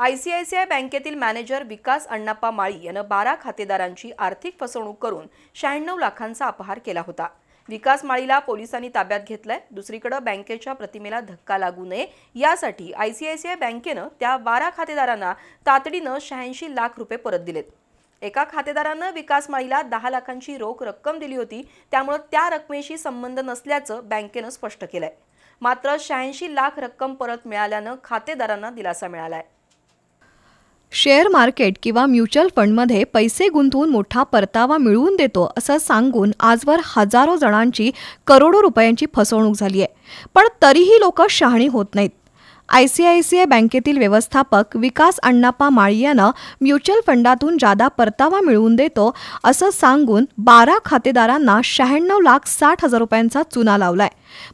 ICICI बँकेतील manager विकास अण्णाप्पा माळी यानं 12 खातेदारांची आर्थिक फसवणूक करून 96 लाखांचा अपहार केला होता। विकास माळीला पोलिसांनी ताब्यात घेतलंय। दुसरीकडे बँकेच्या प्रतिमेला धक्का लागू नये यासाठी आयसीआयसीआय बँकेनं त्या 12 खातेदारांना तातडीनं 86 लाख रुपये परत दिलेत। एका खातेदारानं विकास माळीला 10 लाखांची रोख रक्कम दिली होती, त्यामुळे त्या रकमेशी संबंध नसल्याचं बँकेनं स्पष्ट केलंय। मात्र 86 लाख रक्कम परत मिळाल्यानं खातेदारांना दिलासा मिळालाय। शेअर मार्केट किंवा म्युच्युअल फंडमध्ये पैसे गुंतवून मोठा परतावा मिळवून देतो असं सांगून आजवर हजारो जणांची करोडो रुपयांची फसवणूक झाली आहे, पण तरीही लोक शहाणी होत नाहीत। आयसीआयसीआय बँकेतील व्यवस्थापक विकास अण्णाप्पा माळी यांना म्युच्युअल फंडातून जादा परतावा मिळवून देतो असं सांगून 12 खातेदारांना 96,60,000 रुपयांचा चुना लावलाय।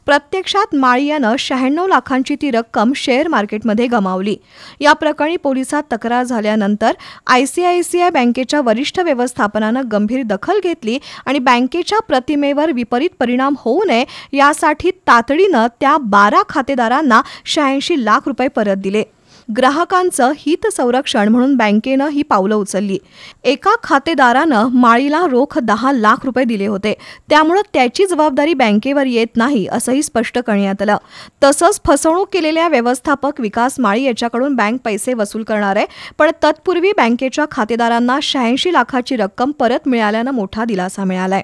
प्रत्यक्षात माळी यानं 96 लाखांची ती रक्कम शेअर मार्केटमध्ये गमावली। या प्रकरणी पोलिसात तक्रार झाल्यानंतर आयसीआयसीआय बँकेच्या वरिष्ठ व्यवस्थापनानं गंभीर दखल घेतली आणि बँकेच्या प्रतिमेवर विपरीत परिणाम होऊ नये यासाठी तातडीनं त्या 12 खातेदारांना 86 लाख रुपये परत दिले। ग्राहकांचं हित संरक्षण म्हणून बँकेनं ही पावलं उचलली। एका खातेदारानं माळीला रोख 10 लाख रुपये दिले होते, त्यामुळे त्याची जबाबदारी बँकेवर येत नाही असंही स्पष्ट करण्यात आलं। तसंच फसवणूक केलेल्या व्यवस्थापक विकास माळी याच्याकडून बँक पैसे वसूल करणार आहे, पण तत्पूर्वी बँकेच्या खातेदारांना 86 लाखाची रक्कम परत मिळाल्यानं मोठा दिलासा मिळालाय।